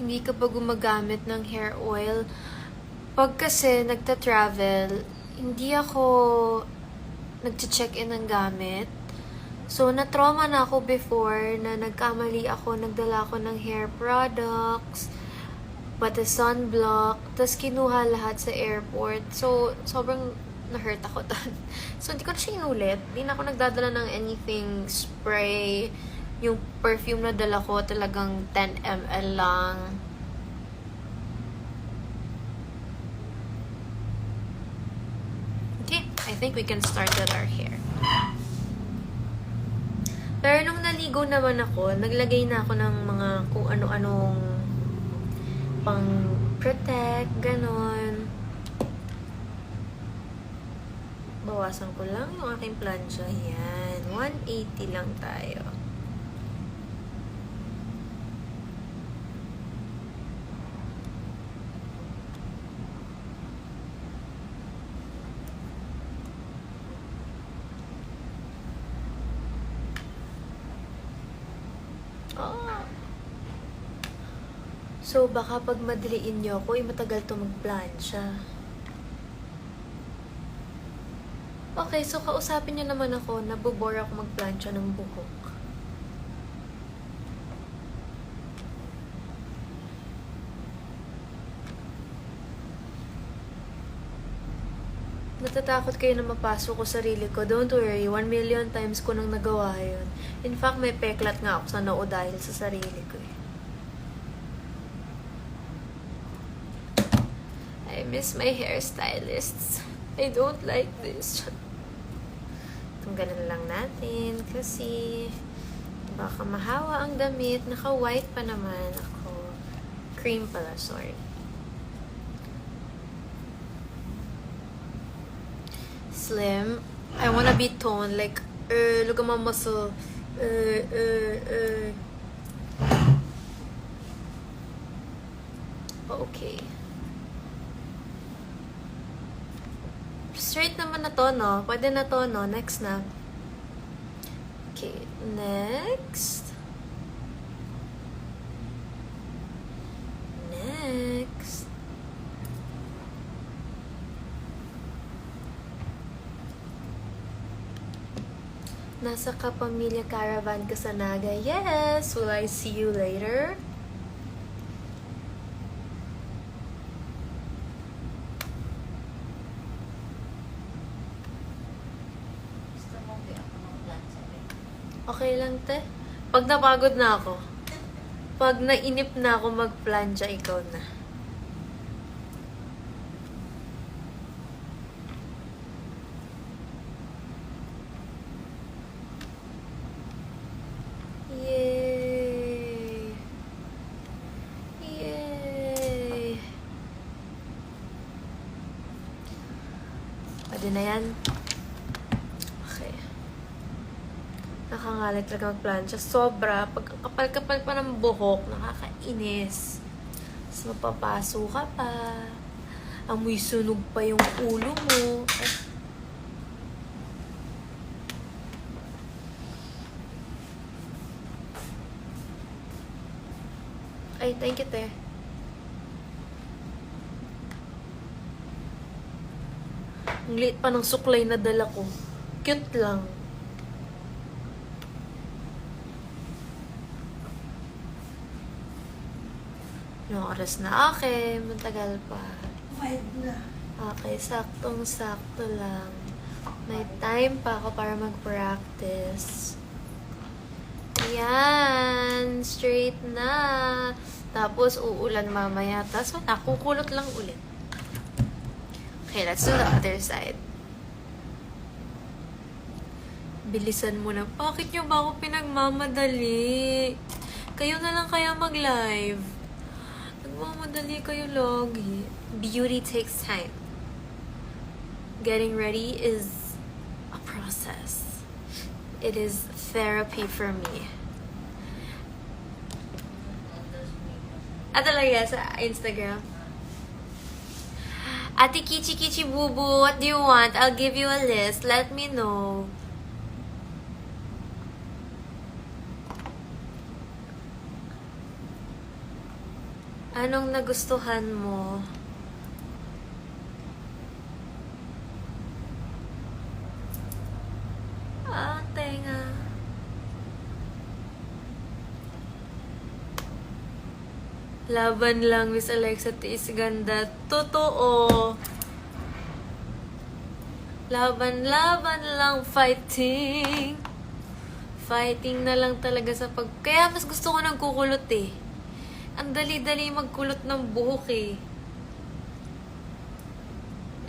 hindi ka ba gumagamit ng hair oil? Pag kasi nagta-travel, hindi ako nag-check-in ng gamit. So, na-trauma na ako before na nagkamali ako, nagdala ako ng hair products, pati sunblock, tapos kinuha lahat sa airport. So, sobrang na-hurt ako doon. So, hindi ko na siya inulit. Hindi na ako nagdadala ng anything spray. Yung perfume na dala ko talagang 10 ml lang. Okay, I think we can start with our hair. Pero nung naligo naman ako, naglagay na ako ng mga kung ano-anong pang protect, ganon. Bawasan ko lang yung aking plancha. Yan. 180 lang tayo. Oh. So, baka pag madaliin nyo ako, matagal to magplancha. Okay, so kausapin nyo naman ako, nabobore ako magplancha ng buhok. Natatakot kayo na mapasok ko sarili ko. Don't worry, 1 million times ko nang nagawa yun. In fact, may peklat nga ako sa noo dahil sa sarili ko eh. I miss my hairstylists. I don't like this. Tanggalan lang natin kasi baka mahawa ang damit. Naka-white pa naman ako. Cream pala, sorry. Slim. I wanna be toned. Like, look at my muscle. Okay. Straight naman na to, no? Pwede na to, no? Next na. Okay, next. Next. Nasa Kapamilya Caravan ka sa Naga. Yes! Will I see you later? Okay lang, te. Pag napagod na ako, pag nainip na ako magplancha, ikaw na. Yay! Yay! Pwede na yan. Nakangalit talaga magplancha. Sobra. Pag kapal-kapal pa ng buhok, nakakainis. Tapos mapapaso ka pa. Amoy sunog pa yung ulo mo. Ay, thank you, te. Ang liit pa ng suklay na dala ko. Cute lang. Yung oras na okay, matagal pa. 5 na. Okay, saktong-sakto lang. May time pa ako para mag-practice. Yan, straight na. Tapos uulan mamaya. Tapos wala, kukulot lang ulit. Okay, let's do the other side. Bilisan mo na. Bakit nyo ba ako pinagmamadali? Kayo na lang kaya mag-live. Nagmamadali kayo lagi. Beauty takes time. Getting ready is a process. It is therapy for me. Talaga sa Instagram. Ate Kichi Kichi Boo Boo, what do you want? I'll give you a list. Let me know. Anong nagustuhan mo? Tenga. Laban lang, Miss Alexa Tiis Ganda. Totoo. Laban lang, fighting. Fighting na lang talaga sa Kaya mas gusto ko ng kukulot eh. Ang dali-dali magkulot ng buhok eh.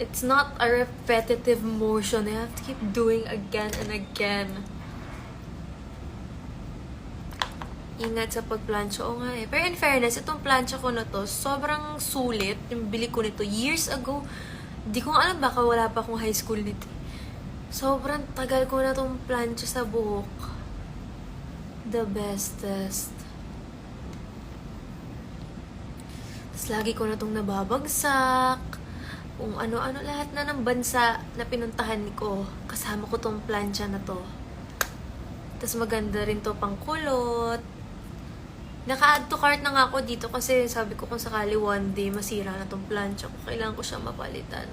It's not a repetitive motion. I have to keep doing again and again. Ingat sa pagplansya. Oo nga eh. Pero in fairness, itong plancha ko na to, sobrang sulit. Yung bili ko nito years ago. Di ko alam, baka wala pa akong high school nito. Sobrang tagal ko na itong plancha sa buhok. The bestest. Tapos lagi ko na itong nababagsak. Kung ano-ano lahat na ng bansa na pinuntahan ko. Kasama ko tong plancha na to. Tapos maganda rin to pang kulot. Naka-add to cart na nga ako dito kasi sabi ko kung sakali one day masira na tong plancha ko. Kailangan ko siya mapalitan.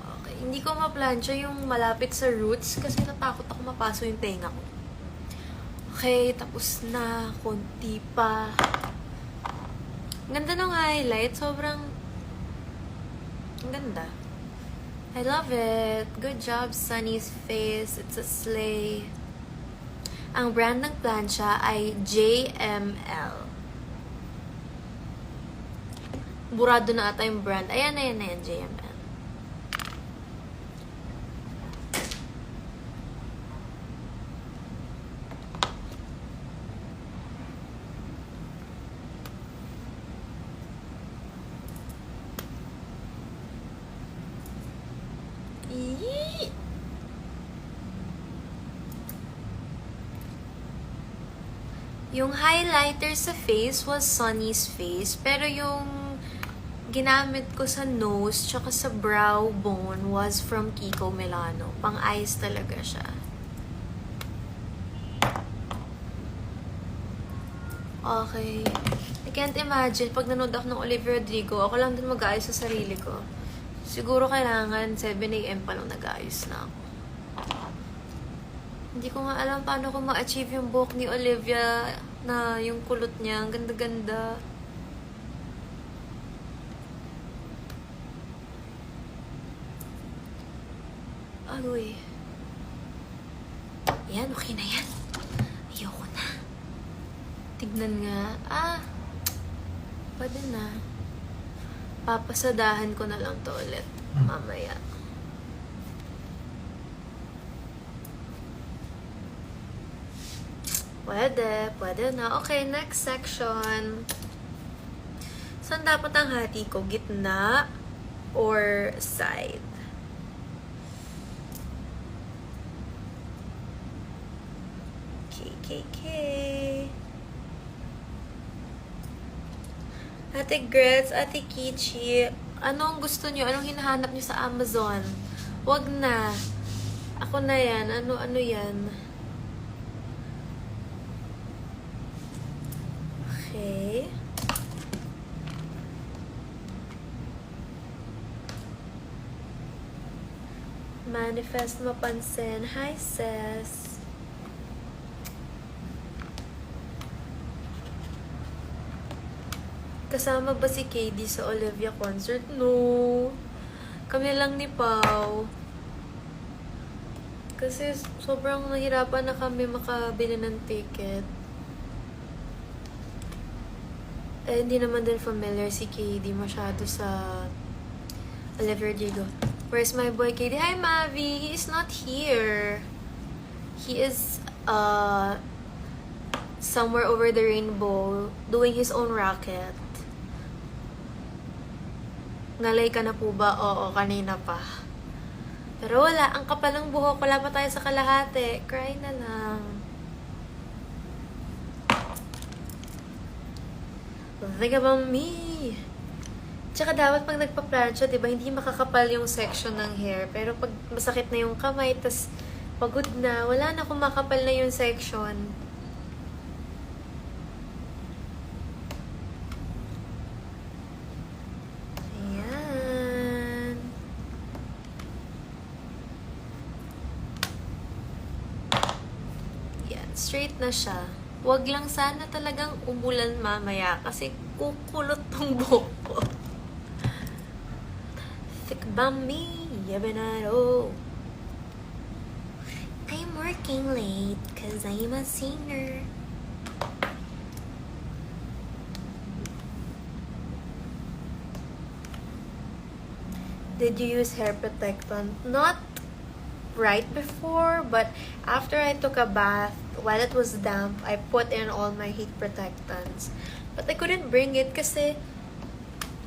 Okay. Hindi ko ma-plancha yung malapit sa roots kasi natakot ako mapaso yung tenga ko. Okay, tapos na. Konti pa. Ganda ng highlight. Sobrang ganda. I love it. Good job, Sunny's Face. It's a slay. Ang brand ng plancha ay JML. Burado na ata yung brand. Ayan, JML. Yung highlighter sa face was Sunny's Face, pero yung ginamit ko sa nose tsaka sa brow bone was from Kiko Milano. Pang eyes talaga siya. Okay. I can't imagine, pag nanood ako ng Olivia Rodrigo, ako lang din mag-aayos sa sarili ko. Siguro kailangan 7 AM pa lang nag-aayos na ako. Hindi ko nga alam paano ko ma-achieve yung buhok ni Olivia na yung kulot niya. Ang ganda-ganda. Agoy. Yan, okay na yan. Ayoko na. Tignan nga. Pwede na. Papasadahan ko na lang to ulit. Mamaya. Pwede na. Okay, next section. Saan dapat ang hati ko? Gitna or side? KKK. Ate Grets, Ate Kichi, anong gusto nyo? Anong hinahanap nyo sa Amazon? Wag na. Ako na yan. Ano yan? Okay. Manifest mapansin. Hi, sis. Kasama ba si KD sa Olivia concert? No. Kami lang ni Pau. Kasi sobrang nahirapan na kami makabili ng ticket. Eh, hindi naman din familiar si KD masyado sa Olivia Rodrigo. Where's my boy KD? Hi, Mavi! He is not here. He is, somewhere over the rainbow doing his own racket. Nalay ka na po ba? Oo, kanina pa. Pero wala, ang kapal ng buhok. Wala pa tayo sa kalahati. Cry na lang. Think about me. Tsaka dapat pag nagpa-plancha, diba, hindi makakapal yung section ng hair. Pero pag masakit na yung kamay, tas pagod na, wala na kung makapal na yung section. straight na siya. Wag lang sana talagang umulan mamaya kasi kukulot tong buhok ko. Thick by me, yabanado. I'm working late because I'm a singer. Did you use hair protectant? Not right before, but after I took a bath, while it was damp, I put in all my heat protectants. But I couldn't bring it kasi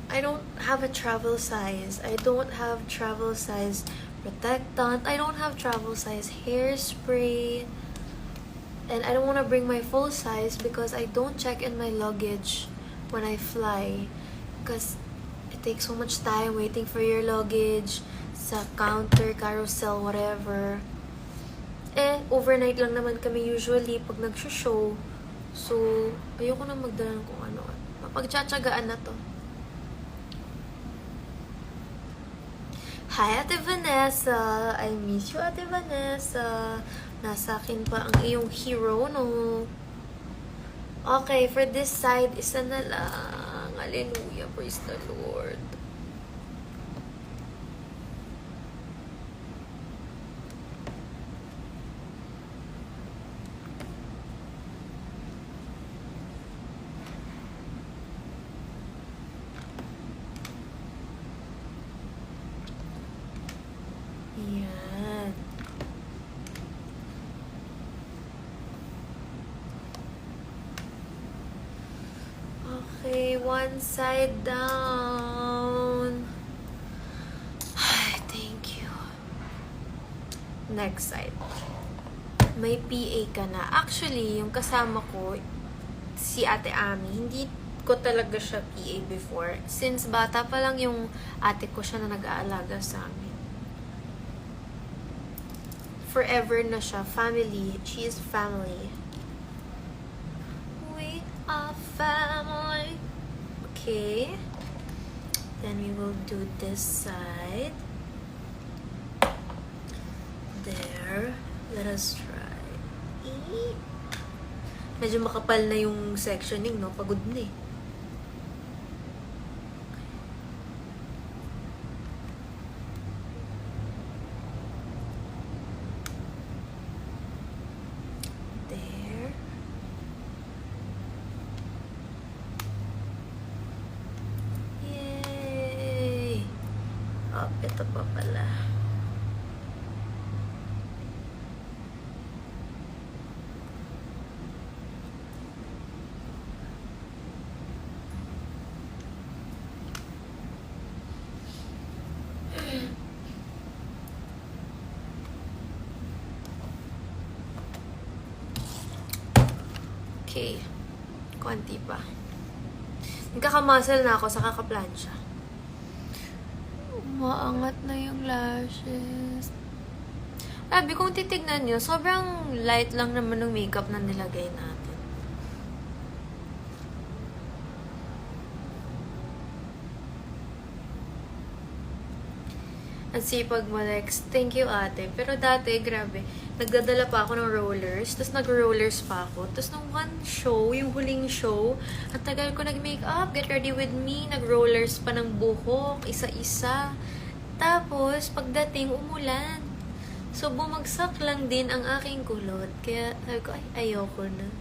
I don't have a travel size. I don't have travel size protectant. I don't have travel size hairspray. And I don't want to bring my full size because I don't check in my luggage when I fly. Because it takes so much time waiting for your luggage sa counter, carousel, whatever. Overnight lang naman kami usually pag nag-show. So, ayoko na magdala ng kung ano. Mapagtsatsagaan na to. Hi, Ate Vanessa! I miss you, Ate Vanessa. Nasa akin pa ang iyong hero, no? Okay, for this side, isa na lang. Hallelujah, praise the Lord. Yan. Okay, one side down. Ay, thank you. Next side. May PA ka na. Actually, yung kasama ko, si Ate Ami, hindi ko talaga siya PA before. Since bata pa lang yung ate ko siya na nag-aalaga sa amin. Forever na siya. Family. She is family. We are family. Okay. Then we will do this side. There. Let us try. Medyo makapal na yung sectioning, no? Pagod na eh. Ito pa pala. Okay. Konti pa. Nagkakamuscle na ako sa kakaplansya. Maangat na yung lashes. Sabi kung titignan nyo, sobrang light lang naman ng makeup na nilagay natin. At sipag mo, Lex. Thank you, ate. Pero dati, grabe, nagdadala pa ako ng rollers, tapos nag-rollers pa ako. Tapos nung one show, yung huling show, ang tagal ko nag-makeup, get ready with me, nag-rollers pa ng buhok, isa-isa. Tapos, pagdating, umulan. So, bumagsak lang din ang aking kulot. Kaya, sabi ko, ay, ayoko na.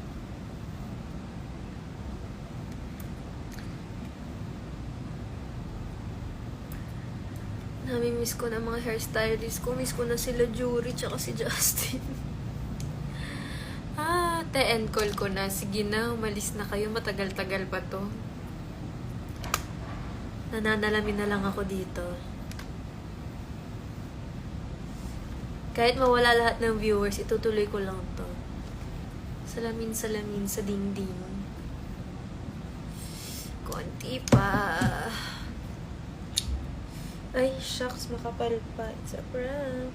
Nami-miss ko na mga hairstylist ko. Miss ko na sila Jury, tsaka si Justin. Te-end call ko na. Sige na, umalis na kayo. Matagal-tagal pa to. Nananalamin na lang ako dito. Kahit mawala lahat ng viewers, itutuloy ko lang to. Salamin-salamin sa dingding. Konti pa. Ay, shucks, makapal pa. It's a prank.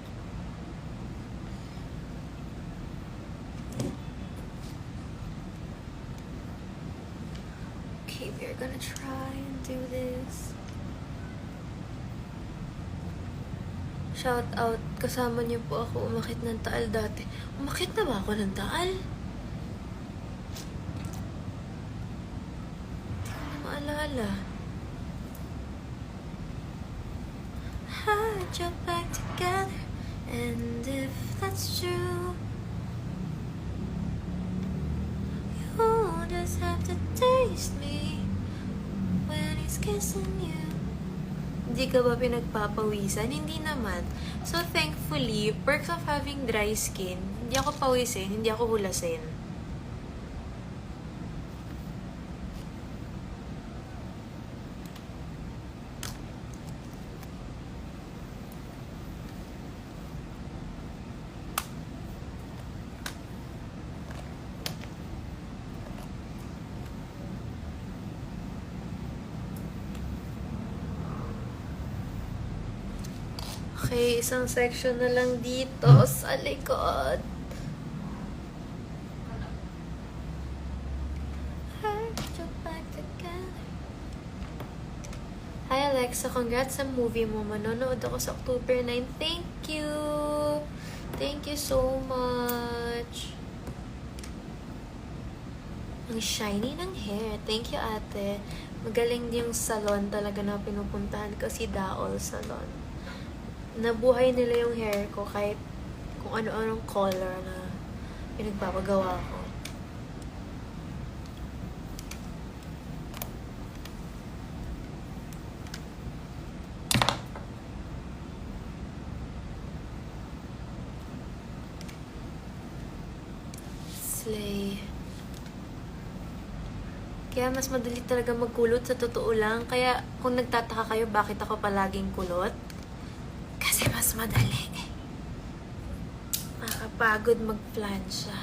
Okay, we're gonna try and do this. Shout out, kasama niyo po ako umakit ng Taal dati. Umakit na ba ako ng Taal? pala. Hide your back together, and if that's true, you'll just have to taste me when he's kissing you. Hindi ka ba pinagpapawisan? Hindi naman. So, thankfully, perks of having dry skin, hindi ako pawisin, hindi ako hulasin. Okay, isang section na lang dito sa likod. Hi Alexa, congrats sa movie mo. Manonood ako sa October 9. Thank you! Thank you so much! Ang shiny ng hair. Thank you, ate. Magaling yung salon talaga na pinupuntahan ko, si Daol Salon. Nabuhay nila yung hair ko kahit kung ano-anong color na pinagpapagawa ko. Slay. Kaya mas madali talaga magkulot sa totoo lang. Kaya kung nagtataka kayo bakit ako palaging kulot, kasi mas madali. Nakakapagod mag-plancha.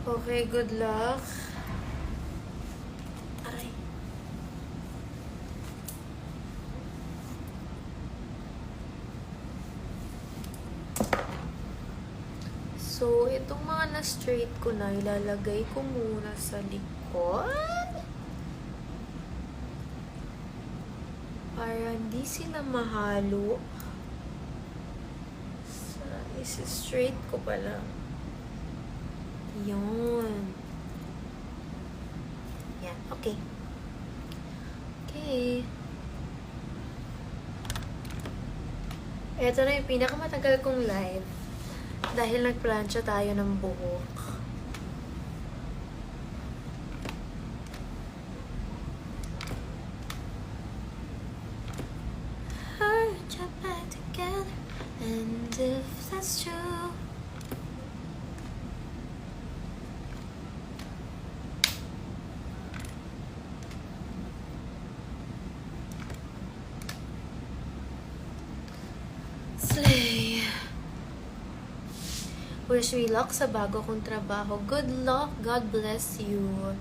Okay, good luck. Aray. So, itong mga na-straight ko na, ilalagay ko muna sa likod. Para hindi sila mahalo. Isi-straight ko pala. Yun. Yan, okay. Okay. Ito na yung pinakamatagal kong live. Dahil nagplancha tayo ng buhok. Hurt your back together, and if that's true, slay. Wish me luck sa bago kong trabaho. Good luck. God bless you.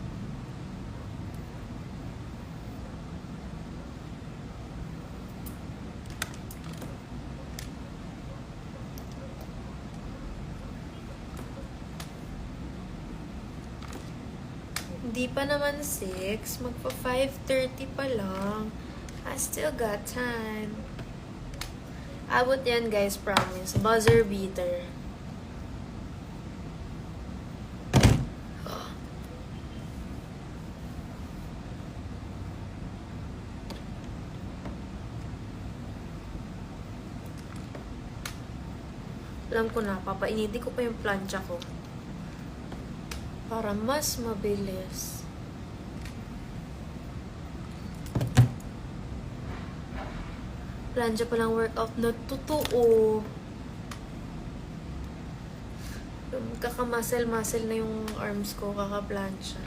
Hindi pa naman 6. Magpa 5:30 pa lang. I still got time. Abot yan, guys. Promise. Buzzer beater. Alam ko na, papainiti ko pa yung plancha ko. Para mas mabilis. Plancha pa lang workout na totoo. Kaka-muscle na yung arms ko, kaka-plancha.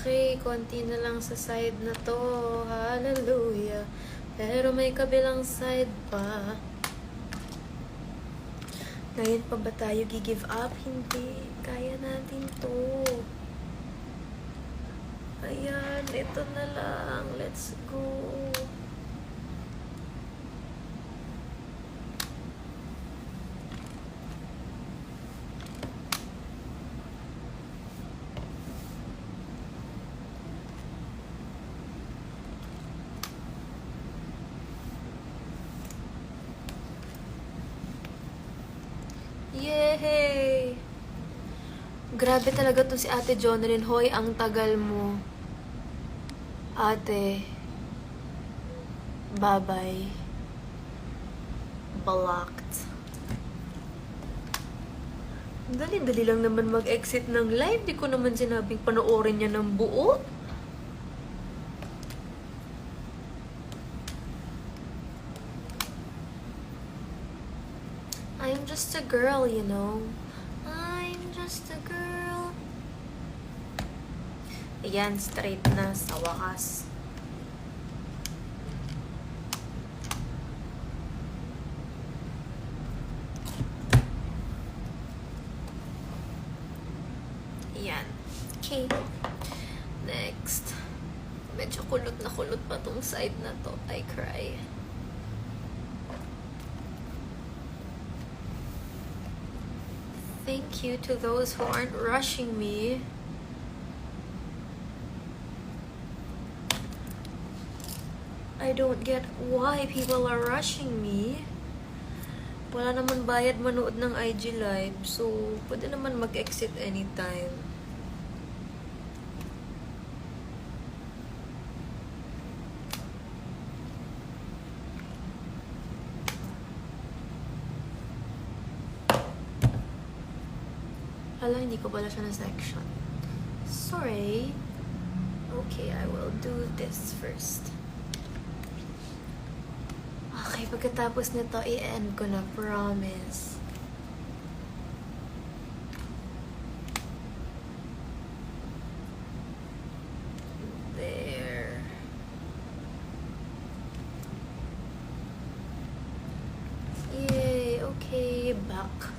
Okay, konti na lang sa side na to. Hallelujah. Pero may kabilang side pa. Ngayon pa ba tayo gi-give up? Hindi. Kaya natin to. Ayan, ito na lang. Let's go. Yay! Grabe talaga to si Ate Jonalyn. Hoy, ang tagal mo. Ate. Bye-bye. Blocked. Dali-dali lang naman mag-exit ng live. Di ko naman sinabing panoorin niya ng buo. I'm just a girl, you know. I'm just a girl. Ayan, straight na sa wakas. Ayan. Okay. Next. Medyo kulot na kulot pa tong side na to. I cry. Thank you to those who aren't rushing me. I don't get why people are rushing me. Wala naman bayad manood ng IG live, so pwede naman mag-exit anytime. Hala, hindi ko pala siya na section. Sorry. Okay, I will do this first. Okay, pagkatapos nito, i-end ko na, promise. There. Yay, okay, back.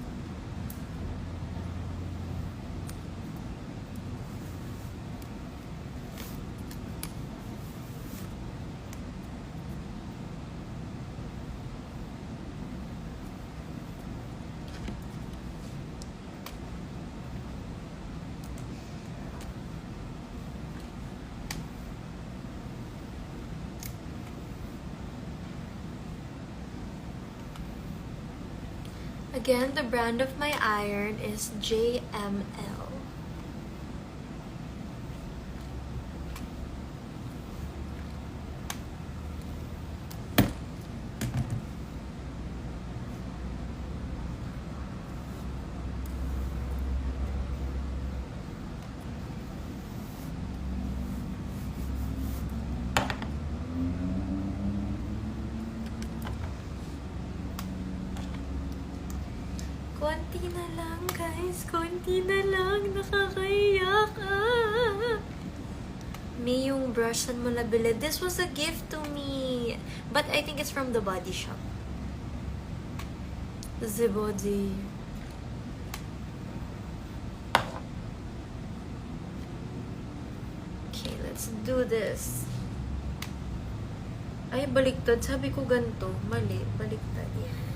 Again, the brand of my iron is JML. Konti na lang, guys. Konti na lang. Nakakaiyak. May yung brush mo nabili. This was a gift to me. But I think it's from the Body Shop. The Body. Okay, let's do this. Ay, baliktad. Sabi ko ganito. Mali. Baliktad. Yan.